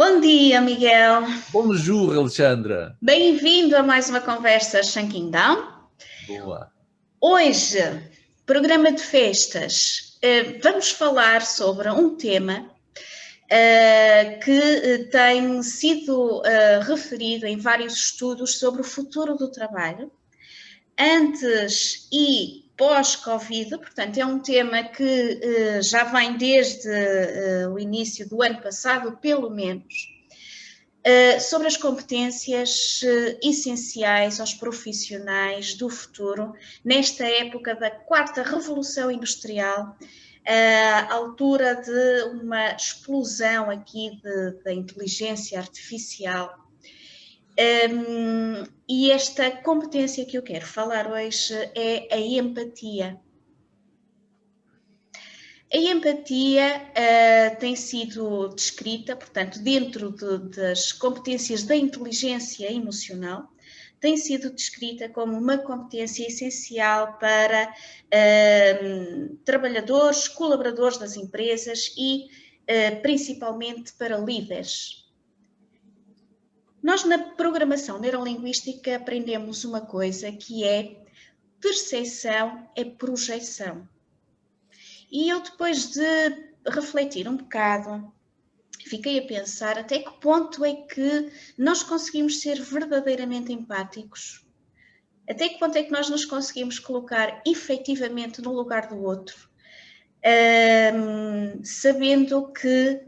Bom dia, Miguel. Bonjour, Alexandra. Bem-vindo a mais uma conversa Shankingdown. Boa. Hoje, programa de festas. Vamos falar sobre um tema que tem sido referido em vários estudos sobre o futuro do trabalho, antes e pós-Covid. Portanto, é um tema que já vem desde o início do ano passado, pelo menos. Sobre as competências essenciais aos profissionais do futuro, nesta época da quarta revolução industrial, à altura de uma explosão aqui da inteligência artificial. E esta competência que eu quero falar hoje é a empatia. A empatia tem sido descrita, portanto, dentro das competências da inteligência emocional, tem sido descrita como uma competência essencial para trabalhadores, colaboradores das empresas e principalmente para líderes. Nós, na programação neurolinguística, aprendemos uma coisa que é percepção é projeção. E eu, depois de refletir um bocado, fiquei a pensar até que ponto é que nós conseguimos ser verdadeiramente empáticos, até que ponto é que nós nos conseguimos colocar efetivamente no lugar do outro, sabendo que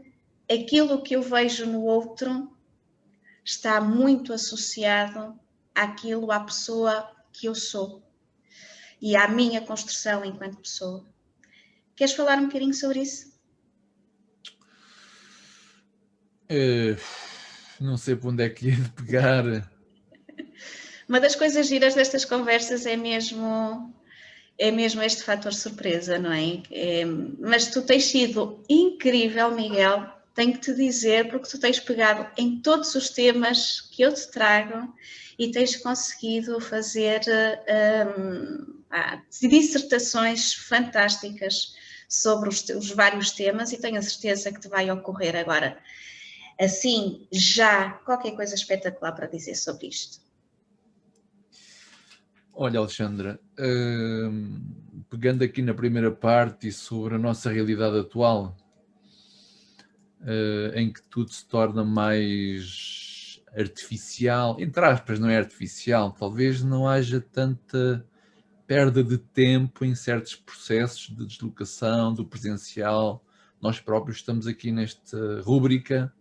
aquilo que eu vejo no outro está muito associado à pessoa que eu sou e à minha construção enquanto pessoa. Queres falar um bocadinho sobre isso? Não sei por onde é que ia de pegar. Uma das coisas giras destas conversas é mesmo este fator surpresa, não é? Mas tu tens sido incrível, Miguel, tenho que te dizer, porque tu tens pegado em todos os temas que eu te trago e tens conseguido fazer dissertações fantásticas sobre os vários temas, e tenho a certeza que te vai ocorrer agora, assim, já qualquer coisa espetacular para dizer sobre isto. Olha, Alexandra, pegando aqui na primeira parte e sobre a nossa realidade atual, em que tudo se torna mais artificial, entre aspas, não é artificial, talvez não haja tanta perda de tempo em certos processos de deslocação, do presencial. Nós próprios estamos aqui nesta rúbrica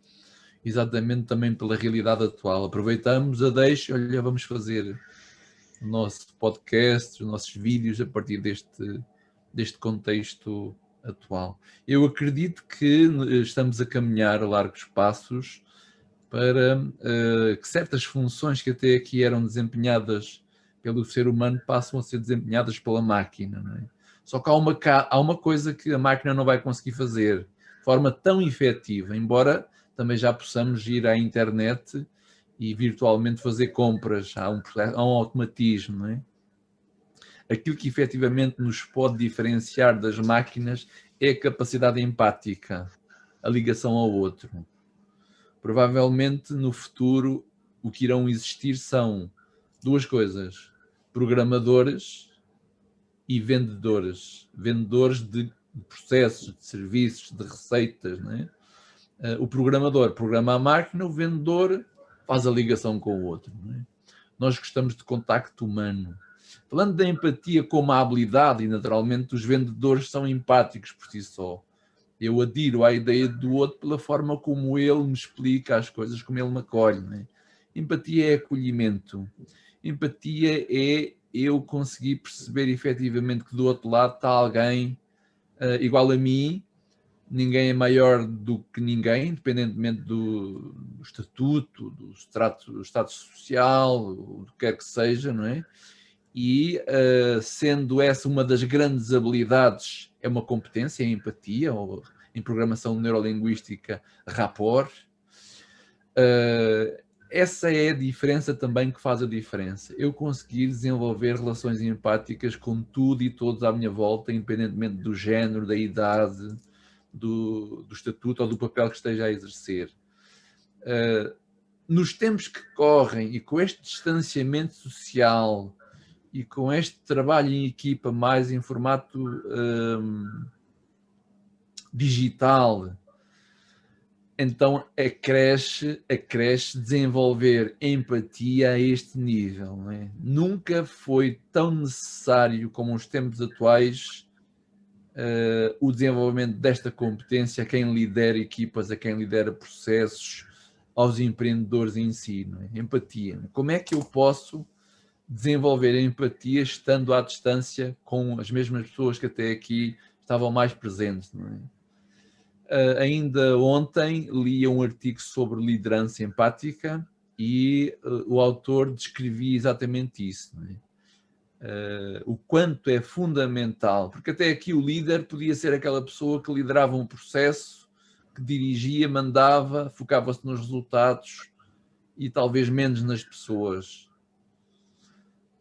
exatamente também pela realidade atual. Aproveitamos a deixa, olha, vamos fazer o nosso podcast, os nossos vídeos a partir deste contexto atual. Eu acredito que estamos a caminhar a largos passos para que certas funções que até aqui eram desempenhadas pelo ser humano passam a ser desempenhadas pela máquina, não é? Só que há uma coisa que a máquina não vai conseguir fazer de forma tão efetiva, embora também já possamos ir à internet e virtualmente fazer compras, há um automatismo, não é? Aquilo que efetivamente nos pode diferenciar das máquinas é a capacidade empática, a ligação ao outro. Provavelmente no futuro o que irão existir são duas coisas: programadores e vendedores. Vendedores de processos, de serviços, de receitas, não é? O programador programa a máquina, o vendedor faz a ligação com o outro, não é? Nós gostamos de contacto humano. Falando da empatia como a habilidade, e naturalmente os vendedores são empáticos por si só. Eu adiro à ideia do outro pela forma como ele me explica as coisas, como ele me acolhe, não é? Empatia é acolhimento. Empatia é eu conseguir perceber efetivamente que do outro lado está alguém igual a mim. Ninguém é maior do que ninguém, independentemente do estatuto, do estado social, do que quer que seja, não é? E sendo essa uma das grandes habilidades, é uma competência, a empatia, ou em programação neurolinguística, rapport. Essa é a diferença também que faz a diferença. Eu conseguir desenvolver relações empáticas com tudo e todos à minha volta, independentemente do género, da idade, do estatuto ou do papel que esteja a exercer. nos tempos que correm e com este distanciamento social e com este trabalho em equipa mais em formato digital, então acresce desenvolver empatia a este nível. Não é? Nunca foi tão necessário como os tempos atuais o desenvolvimento desta competência a quem lidera equipas, a quem lidera processos, aos empreendedores em si. Não é? Empatia. Como é que eu posso desenvolver a empatia estando à distância com as mesmas pessoas que até aqui estavam mais presentes? Não é? Ainda ontem li um artigo sobre liderança empática e o autor descrevia exatamente isso. Não é? O quanto é fundamental, porque até aqui o líder podia ser aquela pessoa que liderava um processo, que dirigia, mandava, focava-se nos resultados e talvez menos nas pessoas.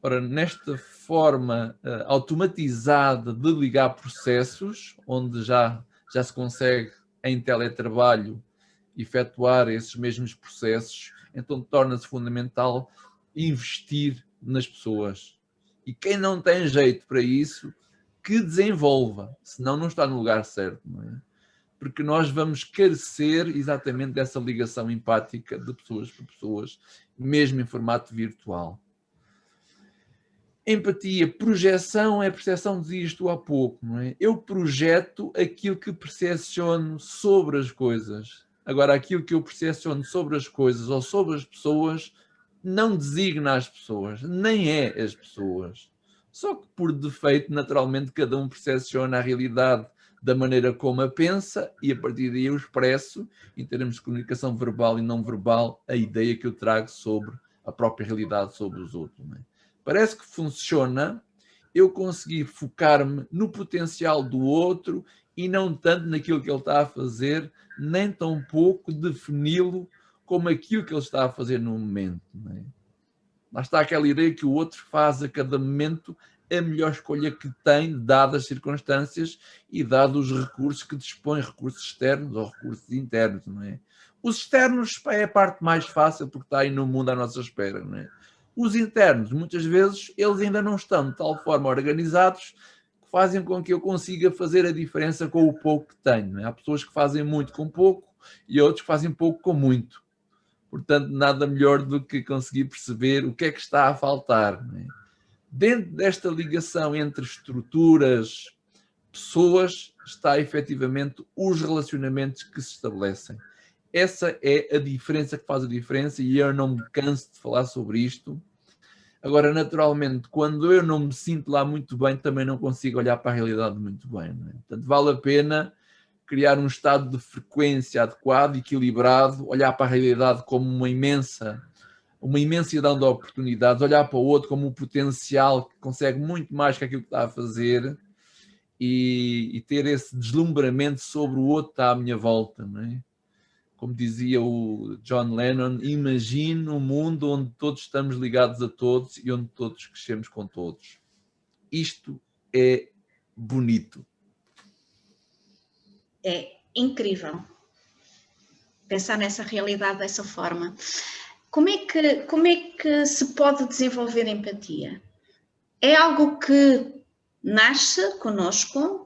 Ora, nesta forma automatizada de ligar processos, onde já se consegue em teletrabalho efetuar esses mesmos processos, então torna-se fundamental investir nas pessoas. E quem não tem jeito para isso, que desenvolva, senão não está no lugar certo. Não é? Porque nós vamos carecer exatamente dessa ligação empática de pessoas para pessoas, mesmo em formato virtual. Empatia, projeção é percepção, dizia isto há pouco, não é? Eu projeto aquilo que percepciono sobre as coisas. Agora, aquilo que eu percepciono sobre as coisas ou sobre as pessoas não designa as pessoas, nem é as pessoas. Só que, por defeito, naturalmente, cada um percepciona a realidade da maneira como a pensa e, a partir daí, eu expresso, em termos de comunicação verbal e não verbal, a ideia que eu trago sobre a própria realidade, sobre os outros, não é? Parece que funciona eu conseguir focar-me no potencial do outro e não tanto naquilo que ele está a fazer, nem tão pouco defini-lo como aquilo que ele está a fazer no momento. Não é? Lá está aquela ideia que o outro faz a cada momento a melhor escolha que tem, dadas as circunstâncias e dados os recursos que dispõe, recursos externos ou recursos internos. Não é? Os externos é a parte mais fácil porque está aí no mundo à nossa espera. Não é? Os internos, muitas vezes, eles ainda não estão de tal forma organizados que fazem com que eu consiga fazer a diferença com o pouco que tenho. Não é? Há pessoas que fazem muito com pouco e outros que fazem pouco com muito. Portanto, nada melhor do que conseguir perceber o que é que está a faltar. Não é? Dentro desta ligação entre estruturas, pessoas, está efetivamente os relacionamentos que se estabelecem. Essa é a diferença que faz a diferença e eu não me canso de falar sobre isto. Agora, naturalmente, quando eu não me sinto lá muito bem, também não consigo olhar para a realidade muito bem. Não é? Portanto, vale a pena criar um estado de frequência adequado, equilibrado, olhar para a realidade como uma imensidão de oportunidades, olhar para o outro como um potencial que consegue muito mais que aquilo que está a fazer e ter esse deslumbramento sobre o outro que está à minha volta, não é? Como dizia o John Lennon, imagine um mundo onde todos estamos ligados a todos e onde todos crescemos com todos. Isto é bonito. É incrível pensar nessa realidade dessa forma. Como é que se pode desenvolver empatia? É algo que nasce conosco?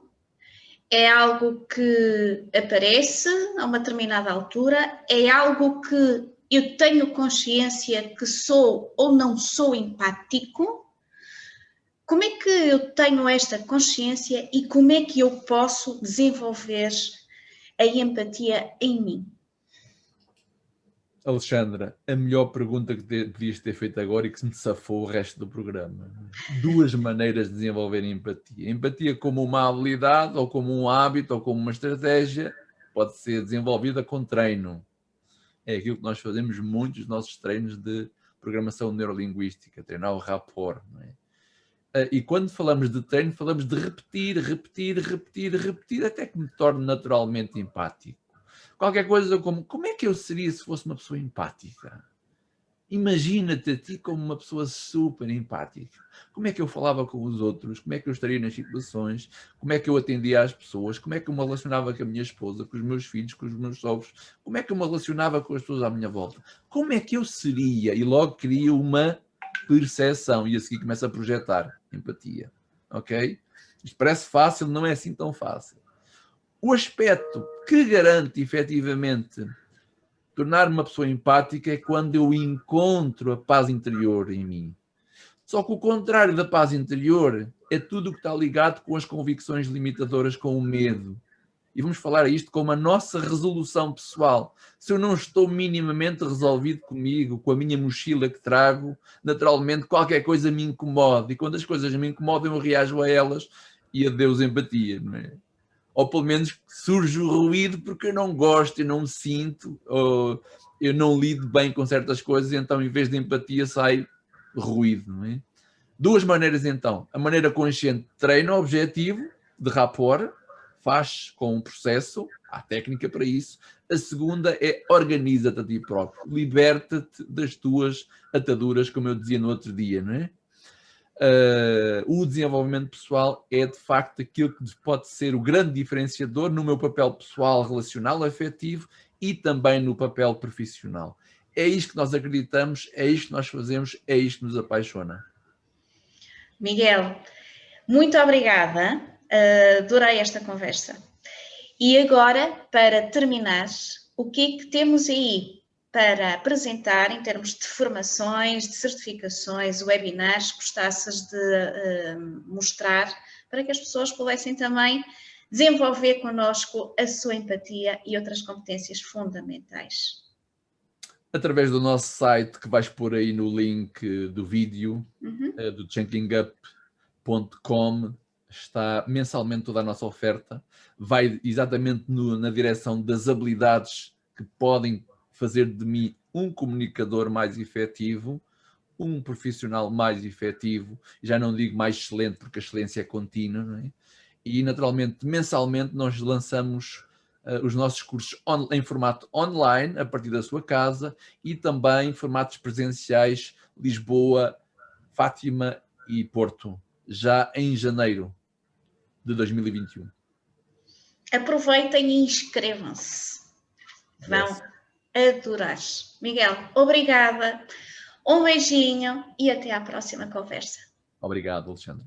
É algo que aparece a uma determinada altura? É algo que eu tenho consciência que sou ou não sou empático? Como é que eu tenho esta consciência e como é que eu posso desenvolver a empatia em mim? Alexandra, a melhor pergunta que devias ter feito agora e que me safou o resto do programa. 2 maneiras de desenvolver empatia. Empatia como uma habilidade, ou como um hábito, ou como uma estratégia, pode ser desenvolvida com treino. É aquilo que nós fazemos muitos dos nossos treinos de programação neurolinguística, treinar o rapport. Não é? E quando falamos de treino, falamos de repetir, até que me torne naturalmente empático. Qualquer coisa como é que eu seria se fosse uma pessoa empática? Imagina-te a ti como uma pessoa super empática. Como é que eu falava com os outros? Como é que eu estaria nas situações? Como é que eu atendia às pessoas? Como é que eu me relacionava com a minha esposa, com os meus filhos, com os meus sogros? Como é que eu me relacionava com as pessoas à minha volta? Como é que eu seria? E logo cria uma percepção e a seguir começa a projetar empatia. Ok? Isto parece fácil, não é assim tão fácil. O aspecto que garante efetivamente tornar-me uma pessoa empática é quando eu encontro a paz interior em mim. Só que o contrário da paz interior é tudo o que está ligado com as convicções limitadoras, com o medo. E vamos falar isto como a nossa resolução pessoal. Se eu não estou minimamente resolvido comigo, com a minha mochila que trago, naturalmente qualquer coisa me incomoda. E quando as coisas me incomodam, eu reajo a elas e adeus empatia, não é? Ou pelo menos surge o ruído porque eu não gosto, eu não me sinto, ou eu não lido bem com certas coisas, então em vez de empatia sai ruído, não é? Duas maneiras então. A maneira consciente treina o objetivo de rapport, faz com um processo, há técnica para isso. A segunda é organiza-te a ti próprio, liberta-te das tuas ataduras, como eu dizia no outro dia, não é? O desenvolvimento pessoal é de facto aquilo que pode ser o grande diferenciador no meu papel pessoal, relacional, afetivo e também no papel profissional. É isto que nós acreditamos, é isto que nós fazemos, é isto que nos apaixona. Miguel, muito obrigada, adorei esta conversa. E agora, para terminar, o que é que temos aí para apresentar em termos de formações, de certificações, webinars, gostasses de mostrar para que as pessoas pudessem também desenvolver connosco a sua empatia e outras competências fundamentais? Através do nosso site, que vais pôr aí no link do vídeo, do changingup.com, está mensalmente toda a nossa oferta. Vai exatamente na direção das habilidades que podem fazer de mim um comunicador mais efetivo, um profissional mais efetivo, já não digo mais excelente, porque a excelência é contínua, não é? E naturalmente, mensalmente, nós lançamos os nossos cursos em formato online, a partir da sua casa, e também formatos presenciais, Lisboa, Fátima e Porto, já em janeiro de 2021. Aproveitem e inscrevam-se. Vão Yes. adorar. Miguel, obrigada. Um beijinho e até à próxima conversa. Obrigado, Alexandre.